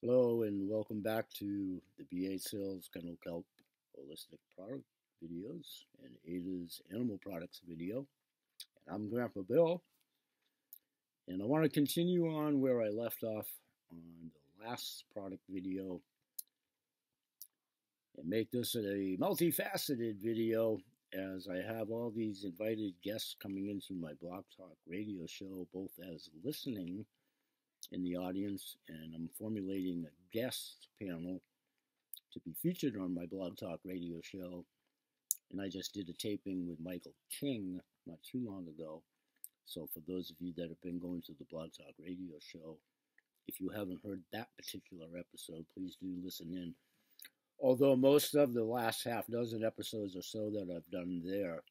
Hello and welcome back to the BH Sales Kennel Kelp Holistic Product videos and Adahs Animal Products video. And I'm Grandpa Bill, and I want to continue on where I left off on the last product video and make this a multifaceted video as I have all these invited guests coming into my Blog Talk radio show, both as listening in the audience, and I'm formulating a guest panel to be featured on my Blog Talk radio show. And I just did a taping with Michael King not too long ago. So for those of you that have been going to the Blog Talk radio show, if you haven't heard that particular episode, please do listen in. Although most of the last half dozen episodes or so that I've done there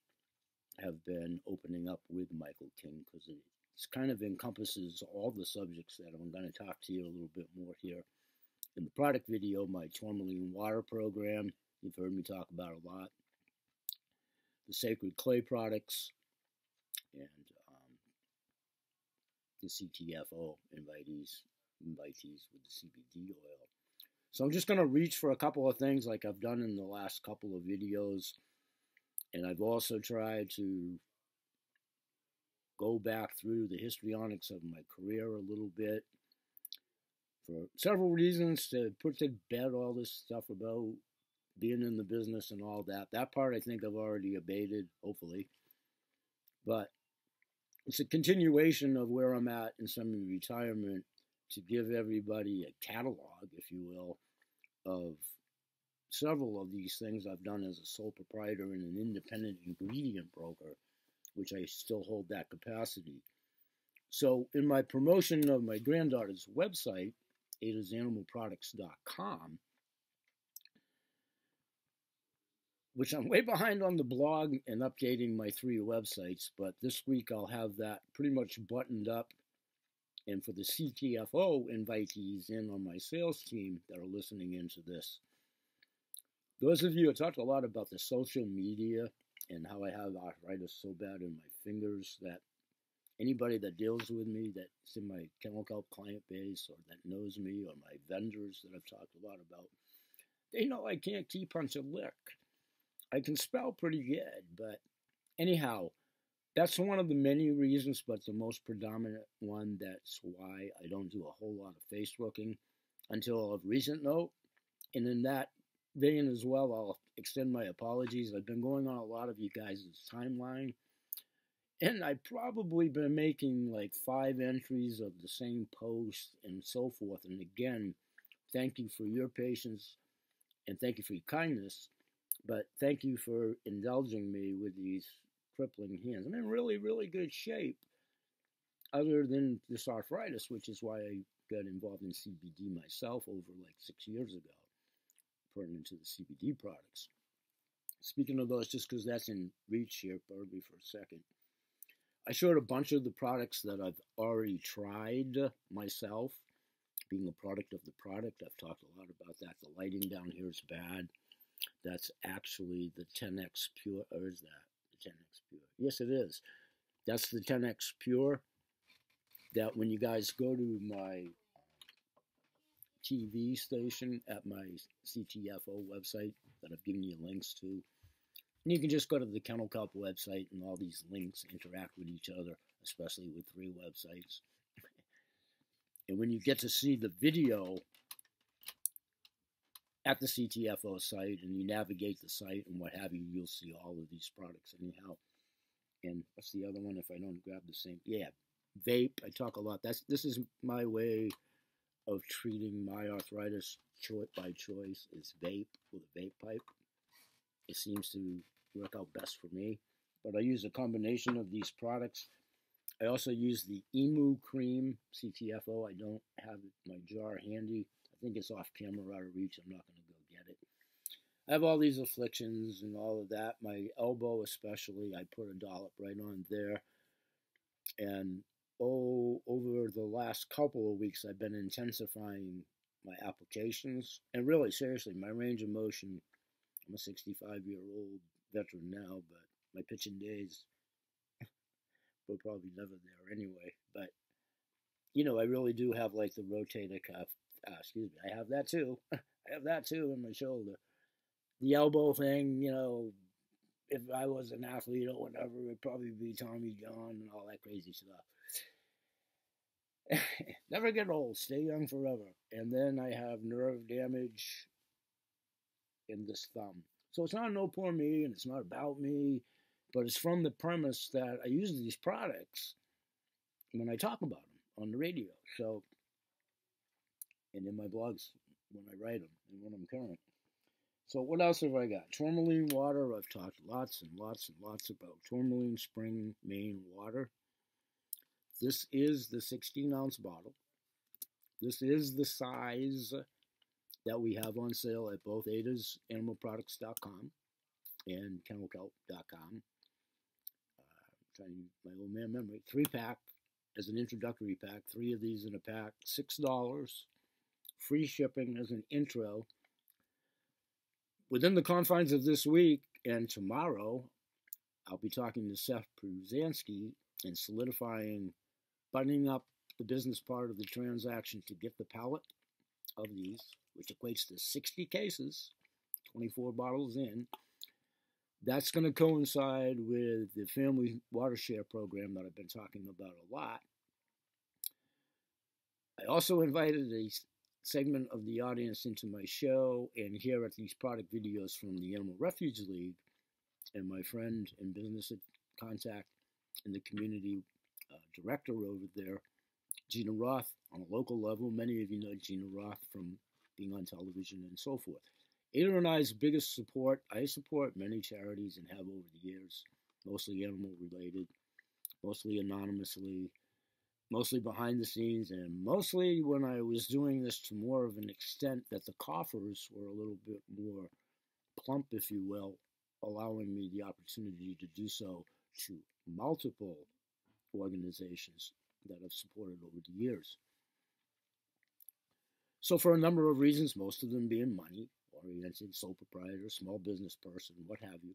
have been opening up with Michael King, because it kind of encompasses all the subjects that I'm going to talk to you a little bit more here. In the product video, my TourmalIne water program, you've heard me talk about a lot. The sacred clay products, and the CTFO invitees with the CBD oil. So I'm just going to reach for a couple of things like I've done in the last couple of videos. And I've also tried to go back through the histrionics of my career a little bit for several reasons, to put to bed all this stuff about being in the business and all that. That part I think I've already abated, hopefully. But it's a continuation of where I'm at in semi-retirement, to give everybody a catalog, if you will, of several of these things I've done as a sole proprietor and an independent ingredient broker, which I still hold that capacity. So in my promotion of my granddaughter's website, adahsanimalproducts.com, which I'm way behind on the blog and updating my 3 websites, but this week I'll have that pretty much buttoned up. And for the CTFO invitees in on my sales team that are listening into this, those of you, I talked a lot about the social media and how I have arthritis so bad in my fingers that anybody that deals with me, that's in my Kennel Kelp client base or that knows me, or my vendors that I've talked a lot about, they know I can't key punch a lick. I can spell pretty good, but anyhow, that's one of the many reasons, but the most predominant one. That's why I don't do a whole lot of Facebooking until of recent note. And in that vein as well, I'll extend my apologies. I've been going on a lot of you guys' timeline, and I've probably been making like 5 entries of the same post and so forth. And again, thank you for your patience and thank you for your kindness, but thank you for indulging me with these crippling hands. I'm in really, really good shape, other than this arthritis, which is why I got involved in CBD myself over like 6 years ago, pertinent to the CBD products. Speaking of those, just because that's in reach here, pardon me for a second, I showed a bunch of the products that I've already tried myself, being a product of the product. I've talked a lot about that. The lighting down here is bad. That's actually the 10X Pure, or is that the 10X Pure? Yes, it is. That's the 10X Pure, that when you guys go to my TV station at my CTFO website that I've given you links to, and you can just go to the Kennel Kelp website, and all these links interact with each other, especially with 3 websites. And when you get to see the video at the CTFO site and you navigate the site and what have you, you'll see all of these products anyhow. And what's the other one if I don't grab the same? Yeah, vape. I talk a lot. This is my way of treating my arthritis by choice, is vape with a vape pipe. It seems to work out best for me. But I use a combination of these products. I also use the Emu Cream CTFO. I don't have my jar handy. I think it's off camera, out of reach. I'm not going to go get it. I have all these afflictions and all of that. My elbow especially, I put a dollop right on there. And over the last couple of weeks, I've been intensifying my applications. And really, seriously, my range of motion, I'm a 65-year-old veteran now, but my pitching days were probably never there anyway. But I really do have like the rotator cuff. Excuse me, I have that too. I have that too in my shoulder. The elbow thing, if I was an athlete or whatever, it'd probably be Tommy John and all that crazy stuff. Never get old, stay young forever. And then I have nerve damage in this thumb. So it's not no poor me and it's not about me, but it's from the premise that I use these products when I talk about them on the radio. So, and in my blogs when I write them and when I'm current. So what else have I got? TourmalIne water. I've talked lots and lots and lots about TourmalIne Spring Main water. This is the 16-ounce bottle. This is the size that we have on sale at both AdahsAnimalProducts.com and KennelKelp.com. Trying to use my old man memory. 3-pack as an introductory pack. 3 of these in a pack. $6. Free shipping as an intro. Within the confines of this week and tomorrow, I'll be talking to Seth Pruzansky and solidifying, buttoning up the business part of the transaction to get the pallet of these, which equates to 60 cases, 24 bottles in. That's going to coincide with the family water share program that I've been talking about a lot. I also invited a segment of the audience into my show and here at these product videos from the Animal Refuge League, and my friend and business contact in the community director over there, Gina Roth, on a local level. Many of you know Gina Roth from being on television and so forth. Ada and I's biggest support, I support many charities and have over the years, mostly animal related, mostly anonymously, mostly behind the scenes, and mostly when I was doing this to more of an extent that the coffers were a little bit more plump, if you will, allowing me the opportunity to do so to multiple organizations that I've supported over the years. So for a number of reasons, most of them being money-oriented, sole proprietor, small business person, what have you,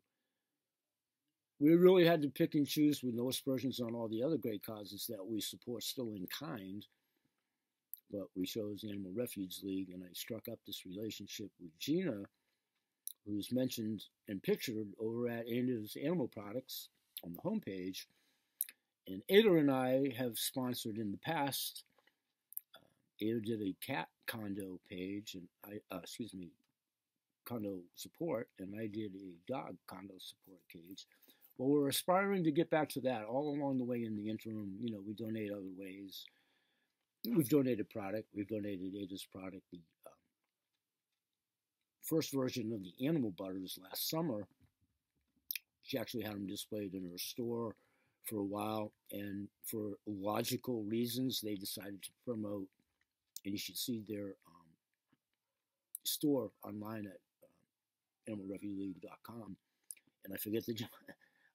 we really had to pick and choose with no aspersions on all the other great causes that we support still in kind, but we chose the Animal Refuge League, and I struck up this relationship with Gina, who's mentioned and pictured over at Adahs Animal Products on the homepage. And Ada and I have sponsored in the past. Ada did a cat condo page, and condo support, and I did a dog condo support page. Well, we're aspiring to get back to that. All along the way in the interim, we donate other ways. We've donated product. We've donated Ada's product, the first version of the animal butters last summer. She actually had them displayed in her store for a while, and for logical reasons, they decided to promote, and you should see their store online at animalrefuge.com. And I forget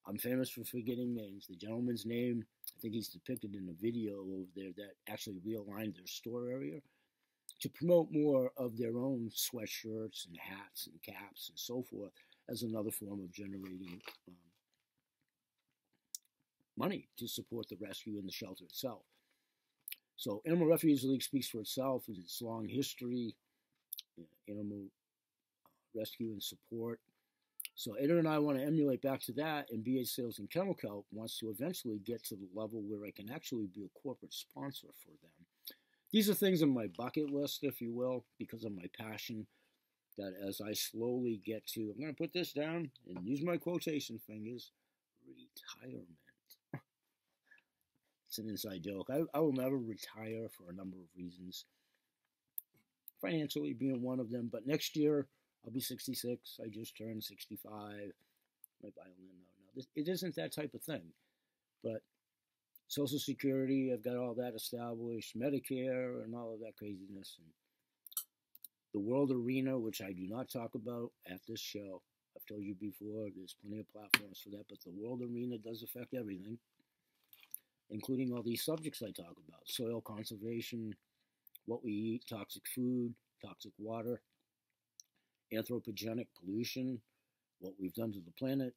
I'm famous for forgetting names. The gentleman's name, I think he's depicted in a video over there that actually realigned their store area to promote more of their own sweatshirts and hats and caps and so forth as another form of generating money to support the rescue and the shelter itself. So Animal Refuge League speaks for itself with its long history, animal rescue and support. So Ada and I want to emulate back to that, and BH Sales and Kennel Kelp wants to eventually get to the level where I can actually be a corporate sponsor for them. These are things on my bucket list, if you will, because of my passion, that as I slowly get to, I'm going to put this down and use my quotation fingers, retirement. It's an inside joke. I will never retire for a number of reasons, financially being one of them, but next year I'll be 66. I just turned 65. My violin, no. It isn't that type of thing. But Social Security, I've got all that established, Medicare, and all of that craziness. And the world arena, which I do not talk about at this show. I've told you before, there's plenty of platforms for that, but the world arena does affect everything, including all these subjects I talk about. Soil conservation, what we eat, toxic food, toxic water, anthropogenic pollution, what we've done to the planet,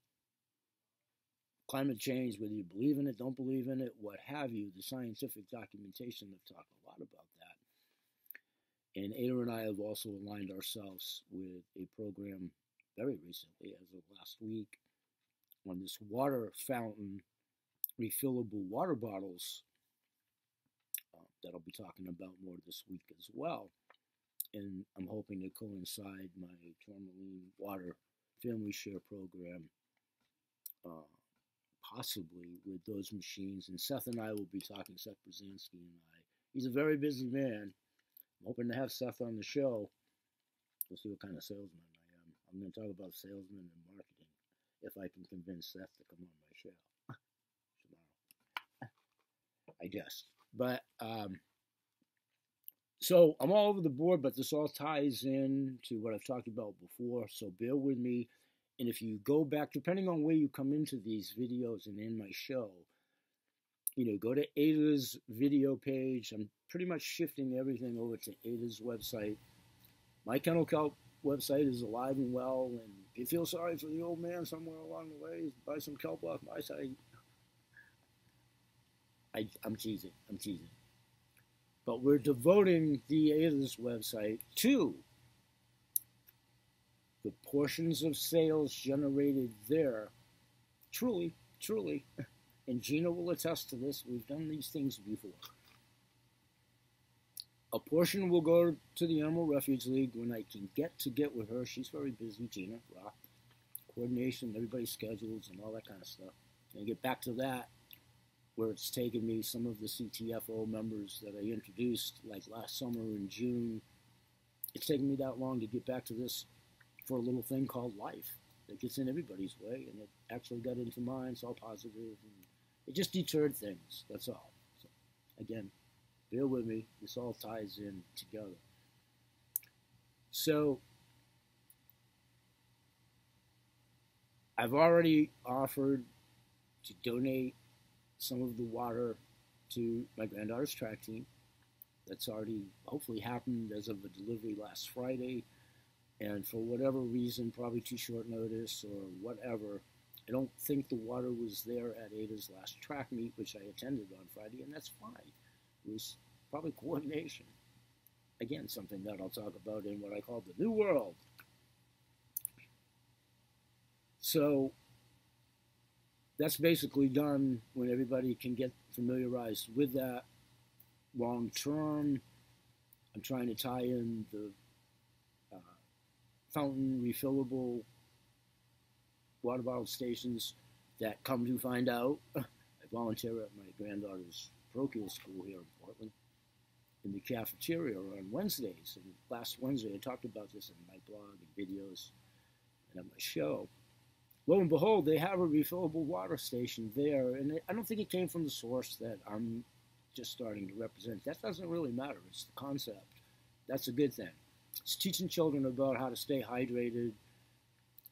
climate change, whether you believe in it, don't believe in it, what have you, the scientific documentation have talked a lot about that. And Ada and I have also aligned ourselves with a program very recently, as of last week, on this water fountain, refillable water bottles that I'll be talking about more this week as well. And I'm hoping to coincide my TourmalIne water family share program possibly with those machines. And Seth and I will be talking, Seth Brzezinski and I. He's a very busy man. I'm hoping to have Seth on the show. We'll see what kind of salesman I am. I'm going to talk about salesmen and marketing if I can convince Seth to come on my show tomorrow. I guess. But, so I'm all over the board, but this all ties in to what I've talked about before, so bear with me. And if you go back, depending on where you come into these videos and in my show, go to Adahs video page. I'm pretty much shifting everything over to Adahs website. My Kennel Kelp website is alive and well, and if you feel sorry for the old man somewhere along the way, buy some kelp off my site. I'm teasing. But we're devoting the Adahs website to the portions of sales generated there. Truly, and Gina will attest to this, we've done these things before. A portion will go to the Animal Refuge League when I can get with her. She's very busy, Gina, rock, coordination, everybody's schedules and all that kind of stuff. And get back to that, where it's taken me some of the CTFO members that I introduced like last summer in June. It's taken me that long to get back to this for a little thing called life that gets in everybody's way, and it actually got into mine. It's all positive, and it just deterred things. That's all. So, again, bear with me. This all ties in together. So I've already offered to donate some of the water to my granddaughter's track team. That's already hopefully happened as of a delivery last Friday. And for whatever reason, probably too short notice or whatever, I don't think the water was there at Adah's last track meet, which I attended on Friday, and that's fine. It was probably coordination. Again, something that I'll talk about in what I call the new world. So that's basically done when everybody can get familiarized with that. Long term, I'm trying to tie in the fountain refillable water bottle stations that, come to find out, I volunteer at my granddaughter's parochial school here in Portland in the cafeteria on Wednesdays. And last Wednesday I talked about this in my blog and videos and on my show. Lo and behold, they have a refillable water station there, and I don't think it came from the source that I'm just starting to represent. That doesn't really matter. It's the concept. That's a good thing. It's teaching children about how to stay hydrated,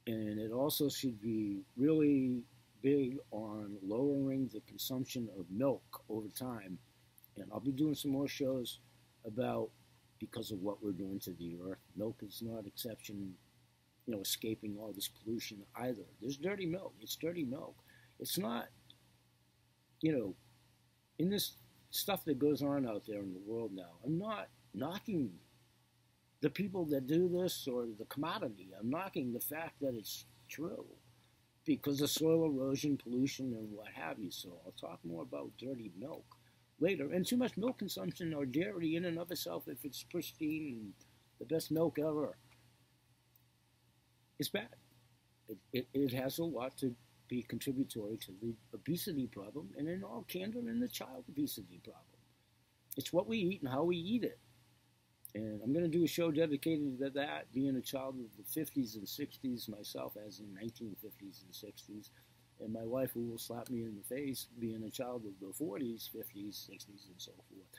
and it also should be really big on lowering the consumption of milk over time. And I'll be doing some more shows about, because of what we're doing to the earth, milk is not exception, escaping all this pollution either. There's dirty milk. It's dirty milk. It's not, in this stuff that goes on out there in the world now, I'm not knocking the people that do this or the commodity. I'm knocking the fact that it's true because of soil erosion, pollution, and what have you. So I'll talk more about dirty milk later. And too much milk consumption or dairy in and of itself, if it's pristine and the best milk ever, is bad. It has a lot to be contributory to the obesity problem, and in all candor, in the child obesity problem. It's what we eat and how we eat it. And I'm going to do a show dedicated to that, being a child of the 50s and 60s myself, as in 1950s and 60s. And my wife, who will slap me in the face, being a child of the 40s, 50s, 60s, and so forth.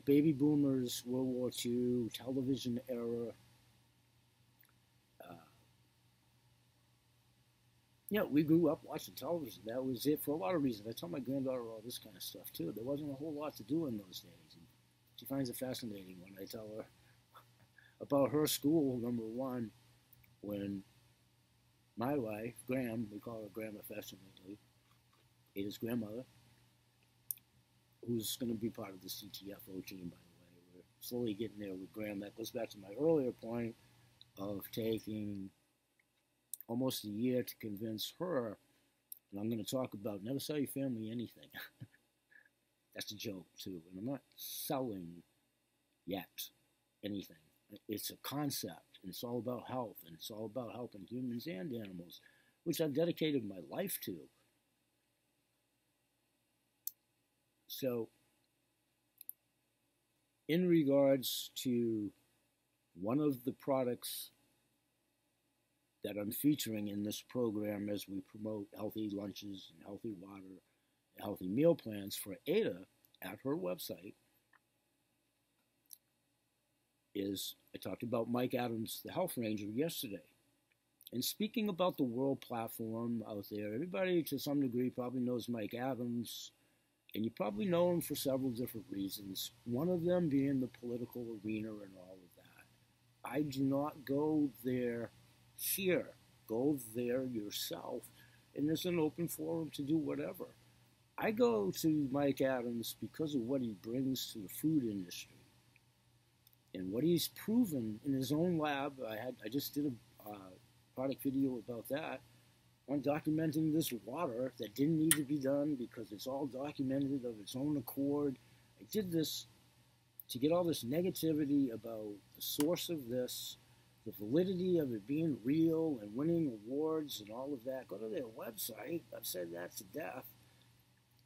Baby boomers, World War II, television era. We grew up watching television. That was it for a lot of reasons. I tell my granddaughter all this kind of stuff, too. There wasn't a whole lot to do in those days. And she finds it fascinating when I tell her about her school, number one, when my wife, Graham, we call her Graham affectionately, Ada's grandmother, who's going to be part of the CTFO team, by the way. We're slowly getting there with Graham. That goes back to my earlier point of taking almost a year to convince her, and I'm going to talk about never sell your family anything. That's a joke, too. And I'm not selling yet anything. It's a concept, and it's all about health, and it's all about helping humans and animals, which I've dedicated my life to. So, in regards to one of the products that I'm featuring in this program as we promote healthy lunches and healthy water and healthy meal plans for Ada at her website, is I talked about Mike Adams, the Health Ranger, yesterday. And speaking about the world platform out there, everybody to some degree probably knows Mike Adams, and you probably know him for several different reasons, one of them being the political arena and all of that. I do not go there here. Go there yourself, and there's an open forum to do whatever. I go to Mike Adams because of what he brings to the food industry and what he's proven in his own lab. I just did a product video about that, on documenting this water that didn't need to be done because it's all documented of its own accord. I did this to get all this negativity about the source of this, the validity of it being real and winning awards and all of that. Go to their website. I've said that to death.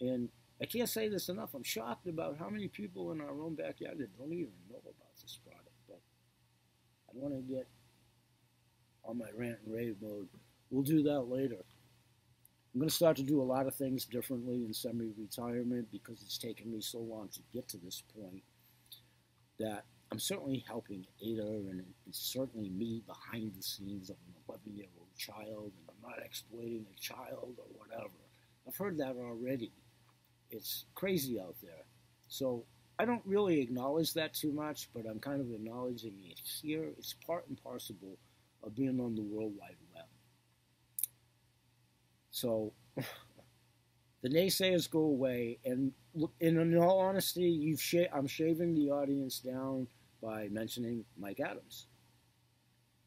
And I can't say this enough. I'm shocked about how many people in our own backyard that don't even know about this product. But I don't want to get on my rant and rave mode. We'll do that later. I'm going to start to do a lot of things differently in semi-retirement because it's taken me so long to get to this point that I'm certainly helping Ada, and it's certainly me behind the scenes of an 11-year-old child, and I'm not exploiting a child or whatever. I've heard that already. It's crazy out there. So I don't really acknowledge that too much, but I'm kind of acknowledging it here. It's part and parcel of being on the World Wide Web. So the naysayers go away, and in all honesty, I'm shaving the audience down by mentioning Mike Adams.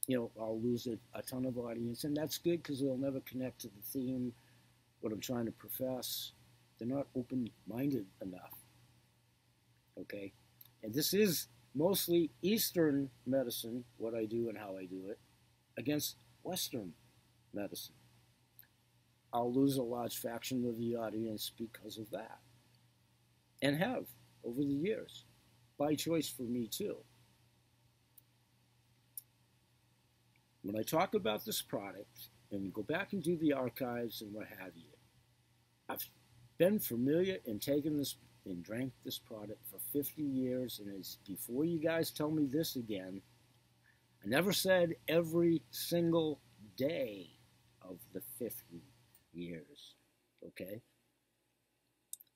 I'll lose a ton of audience, and that's good because they'll never connect to the theme, what I'm trying to profess. They're not open-minded enough, okay? And this is mostly Eastern medicine, what I do and how I do it, against Western medicine. I'll lose a large fraction of the audience because of that, and have over the years, by choice for me too. When I talk about this product, and go back and do the archives and what have you, I've been familiar and taken this and drank this product for 50 years, and it's before you guys tell me this again, I never said every single day of the 50 years, okay?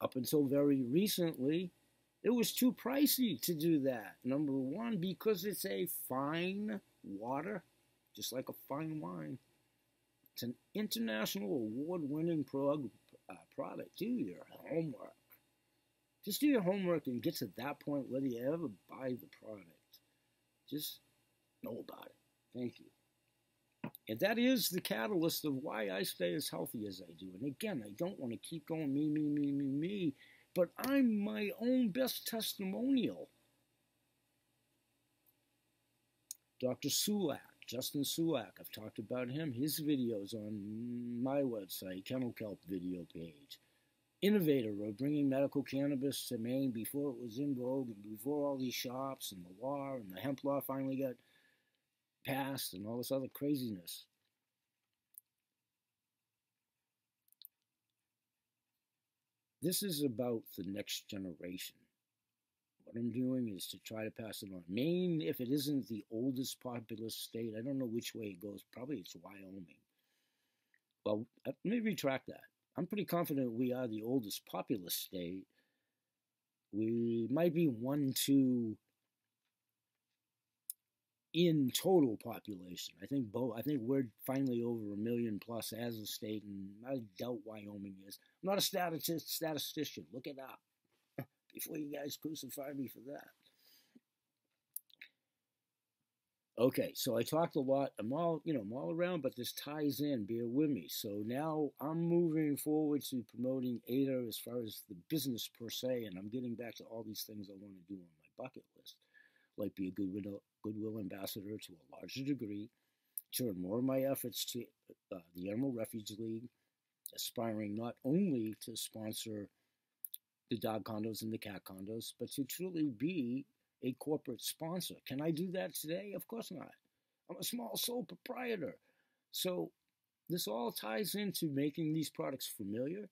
Up until very recently, it was too pricey to do that. Number one, because it's a fine water, just like a fine wine. It's an international award-winning product. Do your homework. Just do your homework and get to that point whether you ever buy the product. Just know about it. Thank you. And that is the catalyst of why I stay as healthy as I do. And again, I don't want to keep going me, but I'm my own best testimonial. Dr. Sulak, Justin Sulak, I've talked about him, his videos on my website, Kennel Kelp video page. Innovator of bringing medical cannabis to Maine before it was in vogue and before all these shops and the law and the hemp law finally got passed and all this other craziness. This is about the next generation. What I'm doing is to try to pass it on. Maine, if it isn't the oldest populous state, I don't know which way it goes. Probably it's Wyoming. Well, let me retract that. I'm pretty confident we are the oldest populous state. We might be 1, 2 in total population. I think we're finally over 1 million plus as a state, and I doubt Wyoming is. I'm not a statistician. Look it up before you guys crucify me for that. Okay, so I talked a lot. I'm all around, but this ties in. Bear with me. So now I'm moving forward to promoting Ada as far as the business per se, and I'm getting back to all these things I want to do on my bucket list, like be a goodwill ambassador to a larger degree, turn more of my efforts to the Animal Refuge League, aspiring not only to sponsor the dog condos and the cat condos, but to truly be a corporate sponsor. Can I do that today? Of course not. I'm a small sole proprietor. So this all ties into making these products familiar,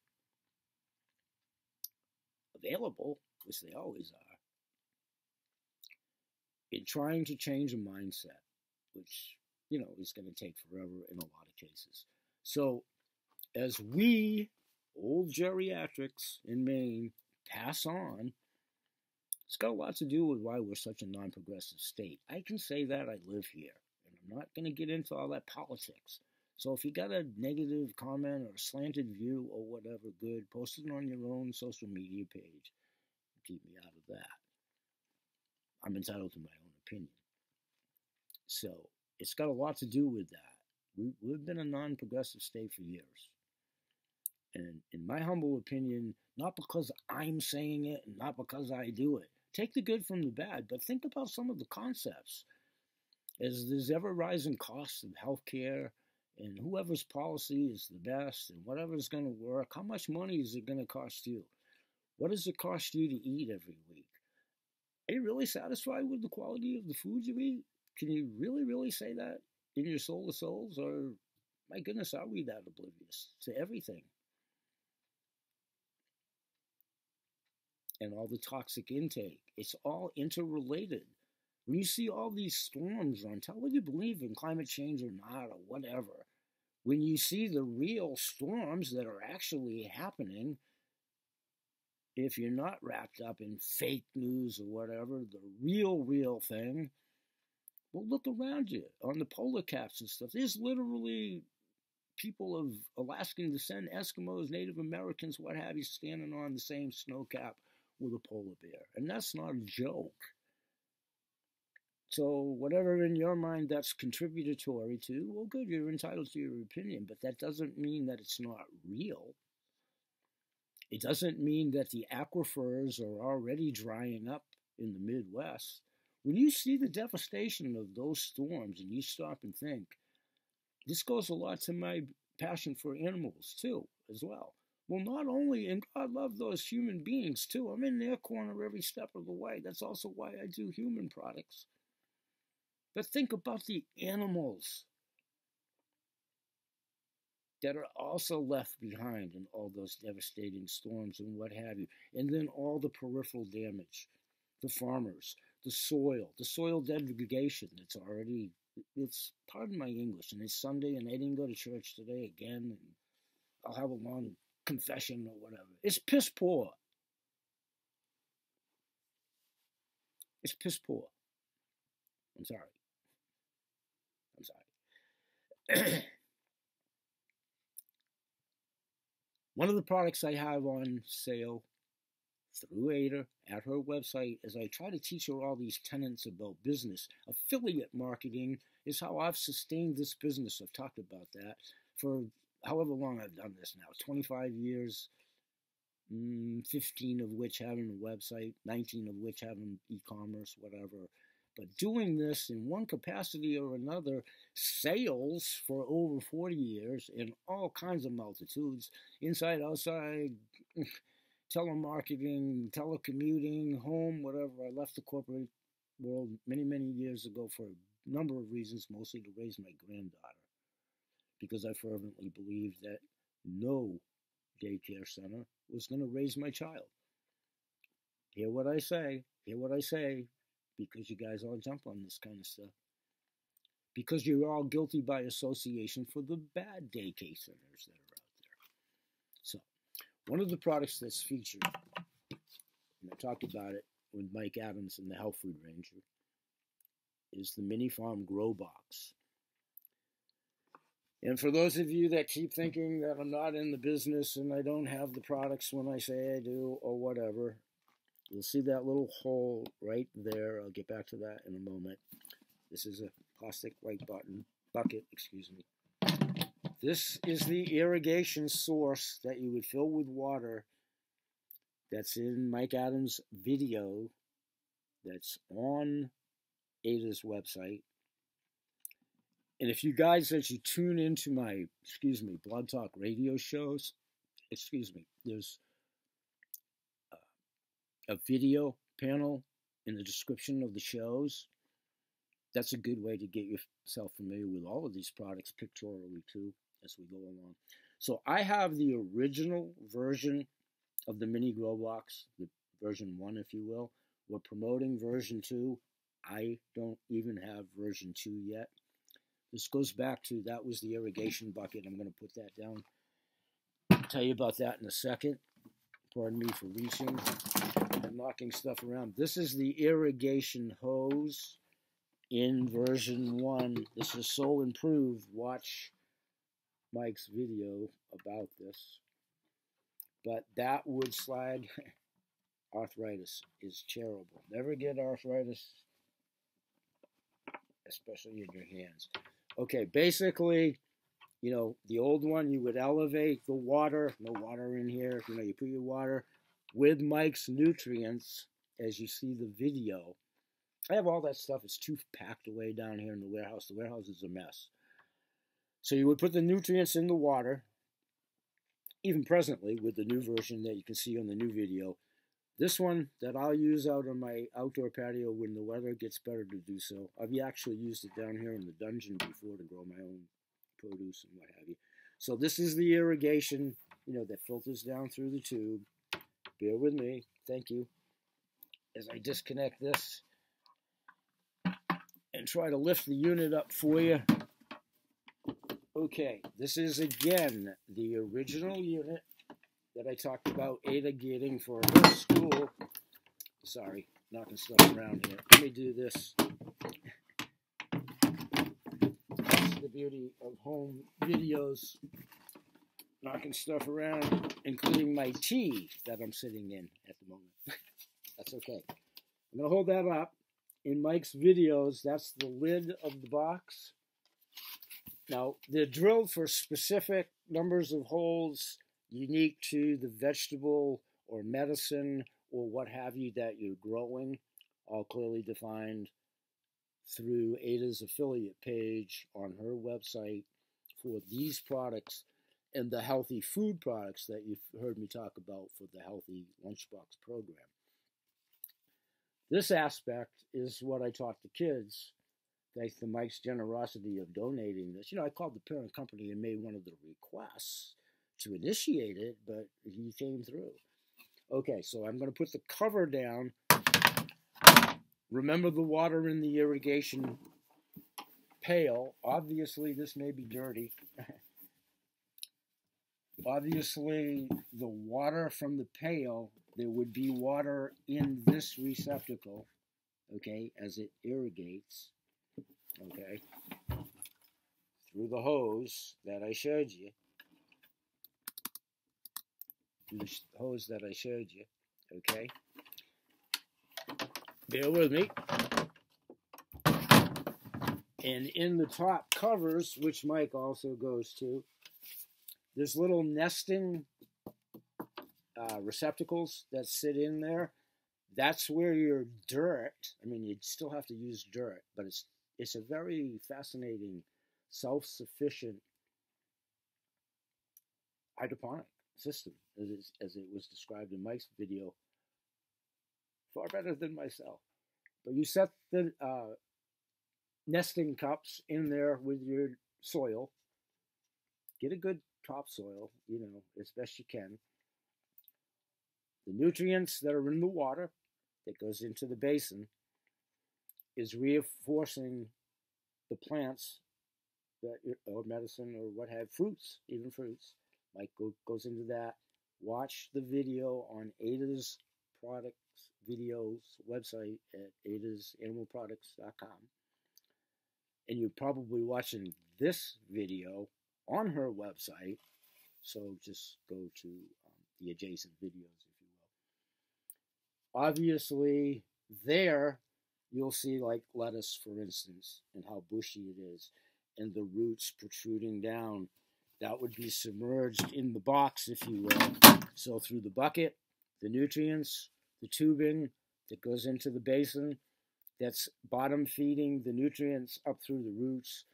available, which they always are, in trying to change a mindset, which, is going to take forever in a lot of cases. So as we, old geriatrics in Maine, pass on, it's got a lot to do with why we're such a non-progressive state. I can say that I live here, and I'm not going to get into all that politics. So if you got a negative comment or a slanted view or whatever, good, post it on your own social media page. Keep me out of that. I'm entitled to my own opinion. So it's got a lot to do with that. We've been a non-progressive state for years. And in my humble opinion, not because I'm saying it and not because I do it. Take the good from the bad, but think about some of the concepts. As there's ever-rising costs of healthcare, and whoever's policy is the best, and whatever's going to work, how much money is it going to cost you? What does it cost you to eat every week? Are you really satisfied with the quality of the food you eat? Can you really, really say that in your soul of souls? Or, my goodness, are we that oblivious to everything? And all the toxic intake. It's all interrelated. When you see all these storms run, tell whether you believe in climate change or not or whatever. When you see the real storms that are actually happening, if you're not wrapped up in fake news or whatever, the real thing, well, look around you on the polar caps and stuff. There's literally people of Alaskan descent, Eskimos, Native Americans, what have you, standing on the same snow cap with a polar bear. And that's not a joke. So whatever in your mind that's contributory to, well, good, you're entitled to your opinion, but that doesn't mean that it's not real. It doesn't mean that the aquifers are already drying up in the Midwest. When you see the devastation of those storms and you stop and think, this goes a lot to my passion for animals too, as well. Well, not only, and God love those human beings too. I'm in their corner every step of the way. That's also why I do human products. But think about the animals that are also left behind in all those devastating storms and what have you. And then all the peripheral damage, the farmers, the soil degradation that's already, it's, pardon my English, and it's Sunday and I didn't go to church today again, and I'll have a long confession or whatever. It's piss poor. It's piss poor. I'm sorry. One of the products I have on sale through Ada at her website, as I try to teach her all these tenets about business, affiliate marketing is how I've sustained this business. I've talked about that for however long I've done this now, 25 years, 15 of which having a website, 19 of which having e-commerce, whatever. But doing this in one capacity or another, sales for over 40 years in all kinds of multitudes, inside, outside, telemarketing, telecommuting, home, whatever. I left the corporate world many, many years ago for a number of reasons, mostly to raise my granddaughter, because I fervently believed that no daycare center was going to raise my child. Hear what I say, because you guys all jump on this kind of stuff. Because you're all guilty by association for the bad daycare centers that are out there. So, one of the products that's featured, and I talked about it with Mike Adams and the Health Food Ranger, is the Mini Farm Grow Box. And for those of you that keep thinking that I'm not in the business and I don't have the products when I say I do or whatever, you'll see that little hole right there. I'll get back to that in a moment. This is a plastic white bucket, excuse me. This is the irrigation source that you would fill with water that's in Mike Adams' video that's on Adahs' website. And if you guys, as you tune into my, Blog Talk radio shows, there's a video panel in the description of the shows. That's a good way to get yourself familiar with all of these products pictorially too as we go along. So I have the original version of the Mini Grow Box, the version 1, if you will. We're promoting version 2. I don't even have version 2 yet. This goes back to, that was the irrigation bucket. I'm going to put that down. I'll tell you about that in a second. Pardon me for reaching and knocking stuff around. This is the irrigation hose in version 1. This is so improved. Watch Mike's video about this. But that wood slide arthritis is terrible. Never get arthritis, especially in your hands. Okay, basically, you know, the old one, you would elevate the water, no water in here, you know, you put your water with Mike's nutrients, as you see the video. I have all that stuff. It's too packed away down here in the warehouse. The warehouse is a mess. So you would put the nutrients in the water, even presently with the new version that you can see on the new video. This one that I'll use out on my outdoor patio when the weather gets better to do so. I've actually used it down here in the dungeon before to grow my own produce and what have you. So this is the irrigation, you know, that filters down through the tube. Bear with me. Thank you. As I disconnect this and try to lift the unit up for you. Okay, this is again the original unit that I talked about Ada getting for her school. Sorry, knocking stuff around here. Let me do this. That's the beauty of home videos. Knocking stuff around, including my tea that I'm sitting in at the moment. That's okay. I'm going to hold that up. In Mike's videos, that's the lid of the box. Now, they're drilled for specific numbers of holes unique to the vegetable or medicine or what have you that you're growing, all clearly defined through Adahs' affiliate page on her website for these products and the healthy food products that you've heard me talk about for the Healthy Lunchbox program. This aspect is what I taught the kids, thanks to Mike's generosity of donating this. You know, I called the parent company and made one of the requests to initiate it, but he came through. Okay, so I'm going to put the cover down. Remember the water in the irrigation pail. Obviously, this may be dirty. Obviously, the water from the pail, there would be water in this receptacle, okay, as it irrigates, okay, through the hose that I showed you. The hose that I showed you, okay? Bear with me. And in the top covers, which Mike also goes to, there's little nesting receptacles that sit in there. That's where your dirt, I mean, you'd still have to use dirt, but it's a very fascinating, self-sufficient hydroponic system, as it was described in Mike's video, far better than myself. But you set the nesting cups in there with your soil. Get a good topsoil, you know, as best you can. The nutrients that are in the water that goes into the basin is reinforcing the plants that, or medicine or what have, fruits, even fruits. Mike goes into that. Watch the video on Adahs Products videos website at adahsanimalproducts.com. and you're probably watching this video on her website. So just go to the adjacent videos, if you will. Obviously, there you'll see like lettuce, for instance, and how bushy it is, and the roots protruding down. That would be submerged in the box, if you will. So through the bucket, the nutrients, the tubing that goes into the basin, that's bottom feeding the nutrients up through the roots,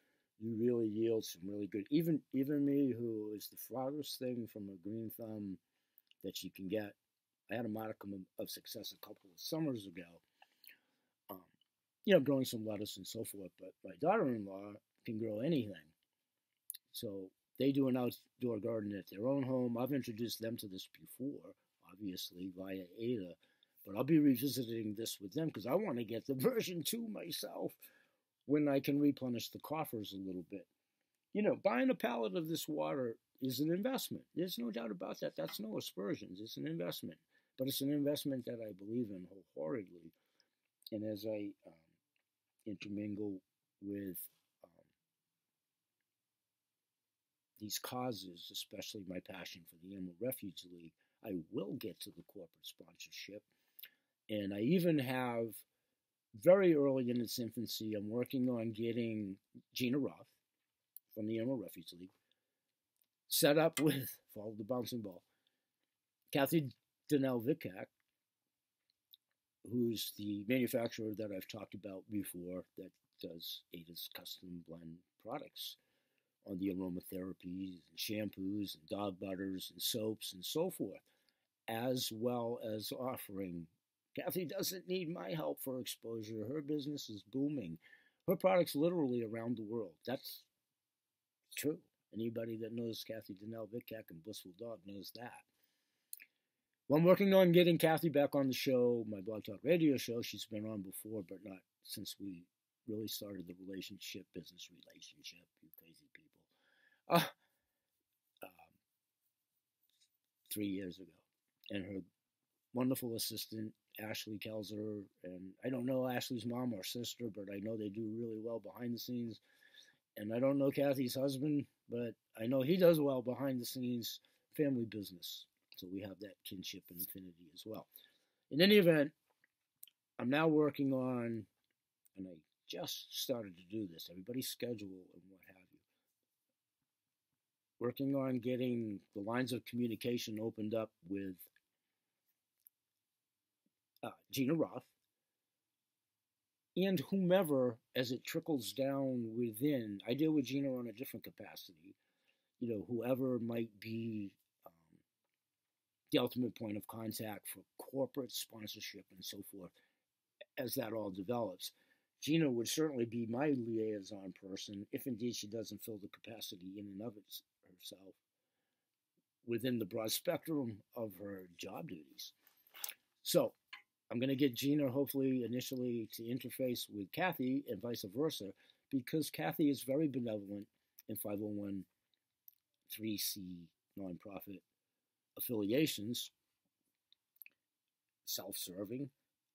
you really yield some really good. Even me, who is the farthest thing from a green thumb that you can get, I had a modicum of success a couple of summers ago. Growing some lettuce and so forth. But my daughter-in-law can grow anything. So they do an outdoor garden at their own home. I've introduced them to this before, obviously, via Ada. But I'll be revisiting this with them because I want to get the version 2 myself when I can replenish the coffers a little bit. Buying a pallet of this water is an investment. There's no doubt about that. That's no aspersions. It's an investment. But it's an investment that I believe in wholeheartedly. And as I intermingle with these causes, especially my passion for the Animal Refuge League, I will get to the corporate sponsorship. And I even have, very early in its infancy, I'm working on getting Gina Roth from the Animal Refuge League set up with, follow the bouncing ball, Kathy Donnell-Vickak, who's the manufacturer that I've talked about before that does Adahs custom blend products on the aromatherapies and shampoos and dog butters and soaps and so forth, as well as offering. Kathy doesn't need my help for exposure. Her business is booming. Her products literally around the world. That's true. Anybody that knows Kathy Donnell-Vickak and Blissful Dog knows that. Well, I'm working on getting Kathy back on the show, my Blog Talk Radio show. She's been on before, but not since we really started the business relationship, you crazy people, 3 years ago. And her wonderful assistant, Ashley Kelzer, and I don't know Ashley's mom or sister, but I know they do really well behind the scenes. And I don't know Kathy's husband, but I know he does well behind the scenes, family business. So we have that kinship and affinity as well. In any event, I'm now working on, and I just started to do this, everybody's schedule and what have you. Working on getting the lines of communication opened up with Gina Roth and whomever as it trickles down within. I deal with Gina on a different capacity. Whoever might be the ultimate point of contact for corporate sponsorship and so forth, as that all develops. Gina would certainly be my liaison person, if indeed she doesn't fill the capacity in and of herself within the broad spectrum of her job duties. So I'm going to get Gina, hopefully, initially to interface with Kathy and vice versa, because Kathy is very benevolent in 501(c) nonprofit affiliations, self-serving.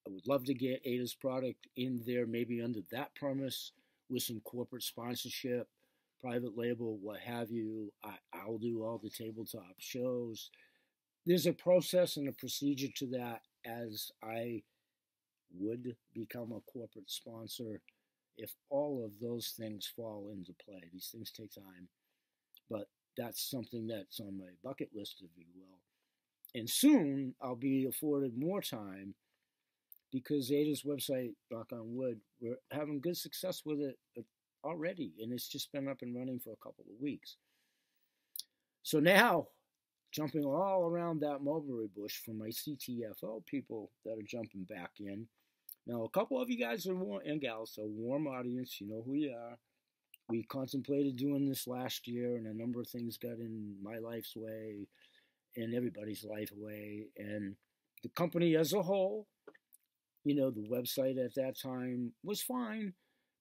I would love to get Adah's product in there, maybe under that premise, with some corporate sponsorship, private label, what have you. I'll do all the tabletop shows. There's a process and a procedure to that, as I would become a corporate sponsor if all of those things fall into play. These things take time, but that's something that's on my bucket list, if you will. And soon I'll be afforded more time because Adah's website, knock on wood, we're having good success with it already, and it's just been up and running for a couple of weeks. So now, jumping all around that mulberry bush for my CTFO people that are jumping back in. Now, a couple of you guys and gals, a warm audience, you know who you are. We contemplated doing this last year, and a number of things got in my life's way and everybody's life way. And the company as a whole, the website at that time was fine,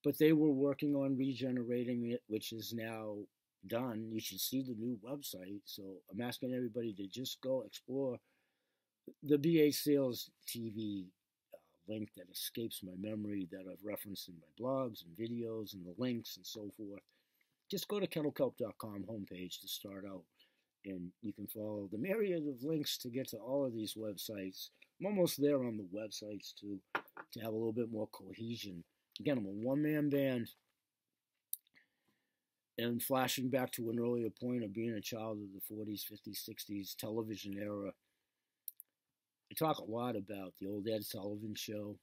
but they were working on regenerating it, which is now done. You should see the new website. So I'm asking everybody to just go explore the BH Sales TV link that escapes my memory that I've referenced in my blogs and videos and the links and so forth. Just go to kennelkelp.com homepage to start out, and you can follow the myriad of links to get to all of these websites. I'm almost there on the websites to have a little bit more cohesion. Again, I'm a one-man band, and flashing back to an earlier point of being a child of the 40s, 50s, 60s television era, I talk a lot about the old Ed Sullivan Show,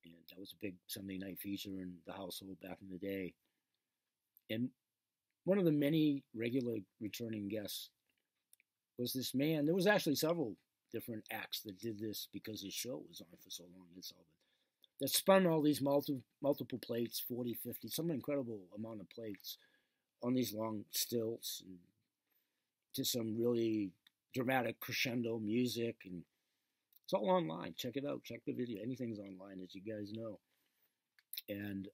and that was a big Sunday night feature in the household back in the day. And one of the many regular returning guests was this man. There was actually several different acts that did this because his show was on for so long, Ed Sullivan, that spun all these multiple plates, 40, 50, some incredible amount of plates on these long stilts, and to some really dramatic crescendo music. And it's all online. Check it out. Check the video. Anything's online, as you guys know. And,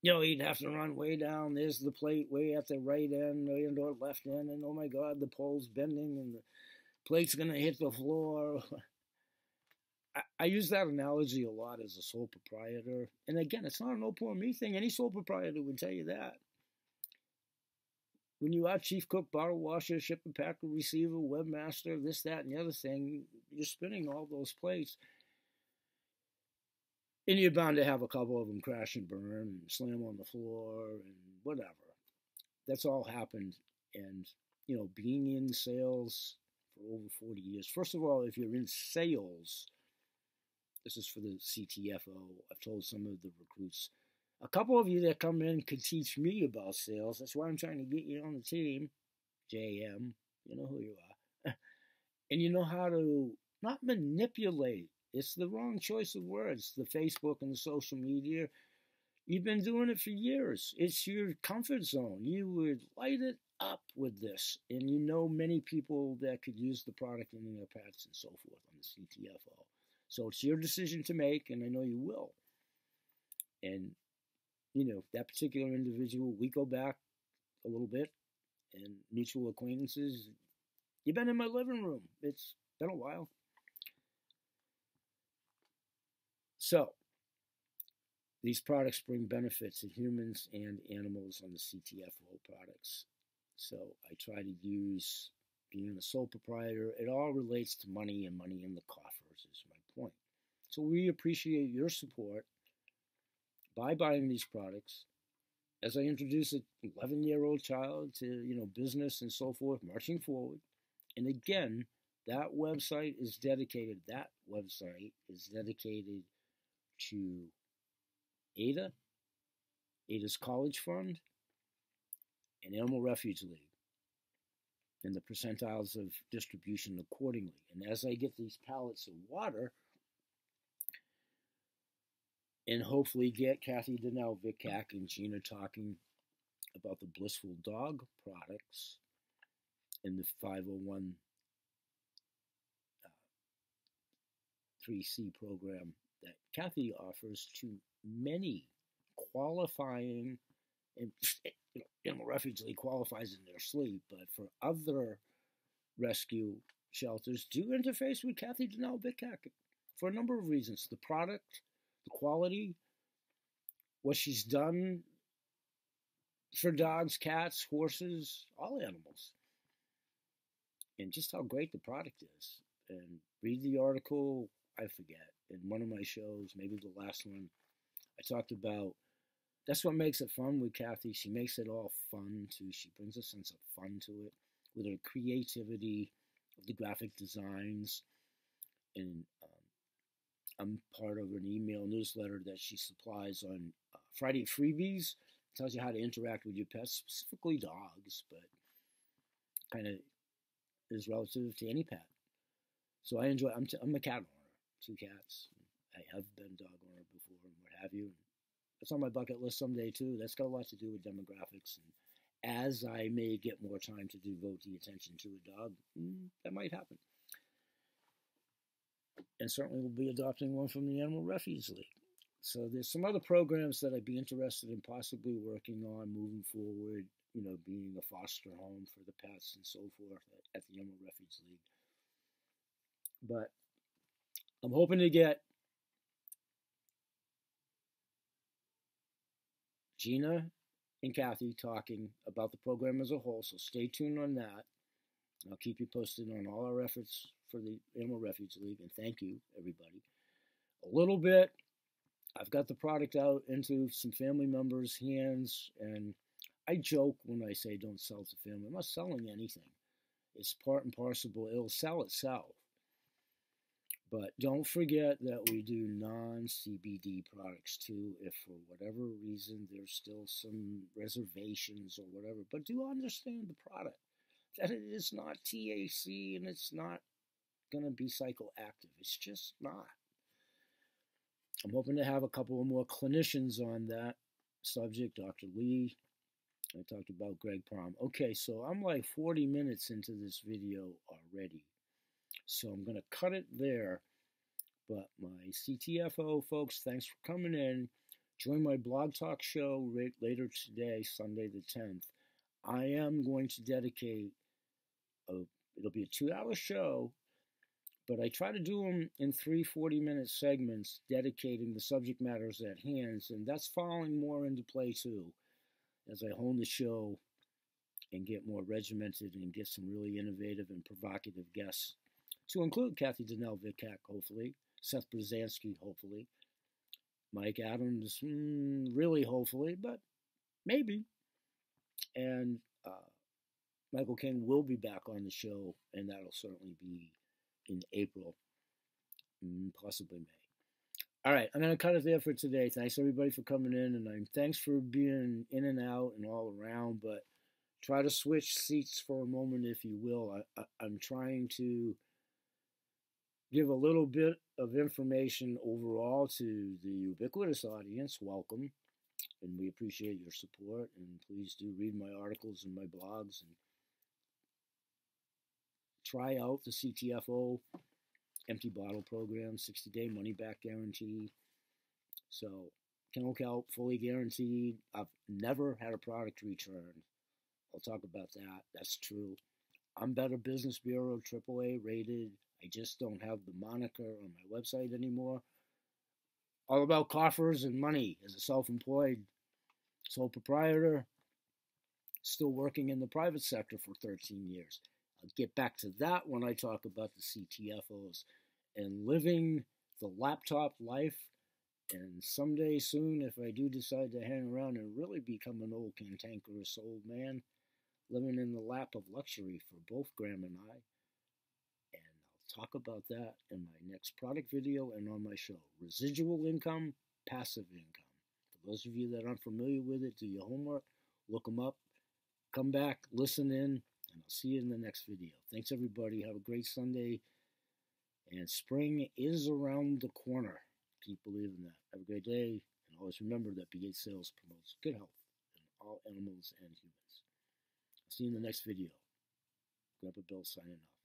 he'd have to run way down. There's the plate way at the right end or left end. And, oh, my God, the pole's bending and the plate's going to hit the floor. I use that analogy a lot as a sole proprietor. And again, it's not an oh poor me thing. Any sole proprietor would tell you that. When you are chief cook, bottle washer, shipper, packer, receiver, webmaster, this, that, and the other thing, you're spinning all those plates. And you're bound to have a couple of them crash and burn and slam on the floor and whatever. That's all happened. And, being in sales for over 40 years. First of all, if you're in sales, this is for the CTFO. I've told some of the recruits, a couple of you that come in could teach me about sales. That's why I'm trying to get you on the team. JM, you know who you are. And you know how to not manipulate. It's the wrong choice of words. The Facebook and the social media. You've been doing it for years. It's your comfort zone. You would light it up with this. And you know many people that could use the product in their pets and so forth on the CTFO. So it's your decision to make, and I know you will. And, that particular individual, we go back a little bit, and mutual acquaintances. You've been in my living room. It's been a while. So, these products bring benefits to humans and animals on the CTFO products. So, I try to use being a sole proprietor. It all relates to money and money in the coffers is my point. So we appreciate your support by buying these products. As I introduce an 11-year-old child to, business and so forth, marching forward. And again, that website is dedicated to Adahs College Fund, and Animal Refuge League, and the percentiles of distribution accordingly. And as I get these pallets of water, and hopefully get Kathy Donnell, Vic Cack, and Gina talking about the Blissful Dog products in the 501 3C program that Kathy offers to many qualifying, and Animal Refuge League qualifies in their sleep, but for other rescue shelters, do interface with Kathy Donnell, Vic Cack for a number of reasons. The product, the quality, what she's done for dogs, cats, horses, all animals, and just how great the product is. And read the article, I forget, in one of my shows, maybe the last one, I talked about, that's what makes it fun with Kathy. She makes it all fun, too. She brings a sense of fun to it with her creativity of the graphic designs. And I'm part of an email newsletter that she supplies on Friday Freebies. It tells you how to interact with your pets, specifically dogs, but kind of is relative to any pet. So I enjoy, I'm a cat owner, 2 cats. I have been a dog owner before and what have you. That's on my bucket list someday too. That's got a lot to do with demographics. And as I may get more time to devote the attention to a dog, that might happen. And certainly we'll be adopting one from the Animal Refuge League. So there's some other programs that I'd be interested in possibly working on moving forward, being a foster home for the pets and so forth at the Animal Refuge League. But I'm hoping to get Gina and Kathy talking about the program as a whole, so stay tuned on that. I'll keep you posted on all our efforts for the Animal Refuge League, and thank you, everybody. A little bit, I've got the product out into some family members' hands, and I joke when I say don't sell to family. I'm not selling anything. It's part and parcel. It'll sell itself. But don't forget that we do non-CBD products too, if for whatever reason there's still some reservations or whatever. But do understand the product, that it is not THC and it's not going to be psychoactive. It's just not. I'm hoping to have a couple of more clinicians on that subject. Dr. Lee, I talked about Greg Prom. Okay, so I'm like 40 minutes into this video already. So I'm going to cut it there. But my CTFO folks, thanks for coming in. Join my blog talk show later today, Sunday the 10th. I am going to dedicate, it'll be a 2-hour show, but I try to do them in 3 40-minute segments, dedicating the subject matters at hand, and that's falling more into play too, as I hone the show and get more regimented and get some really innovative and provocative guests, to include Kathy Donnell-Vicac, hopefully, Seth Brzezinski, hopefully, Mike Adams, really hopefully, but maybe, and Michael King will be back on the show, and that'll certainly be in April, possibly May. All right, I'm going to cut it there for today. Thanks, everybody, for coming in, and thanks for being in and out and all around, but try to switch seats for a moment, if you will. I'm trying to give a little bit of information overall to the ubiquitous audience. Welcome, and we appreciate your support, and please do read my articles and my blogs, and try out the CTFO empty bottle program, 60-day money-back guarantee. So, kennel kelp, fully guaranteed. I've never had a product returned. I'll talk about that. That's true. I'm Better Business Bureau, AAA rated. I just don't have the moniker on my website anymore. All about coffers and money as a self-employed sole proprietor, still working in the private sector for 13 years. I'll get back to that when I talk about the CTFOs and living the laptop life. And someday soon, if I do decide to hang around and really become an old cantankerous old man, living in the lap of luxury for both Graham and I. And I'll talk about that in my next product video and on my show. Residual income, passive income. For those of you that aren't familiar with it, do your homework, look them up, come back, listen in, and I'll see you in the next video. Thanks, everybody. Have a great Sunday. And spring is around the corner. Keep believing that. Have a great day. And always remember that BH Sales promotes good health in all animals and humans. I'll see you in the next video. Grandpa Bill signing off.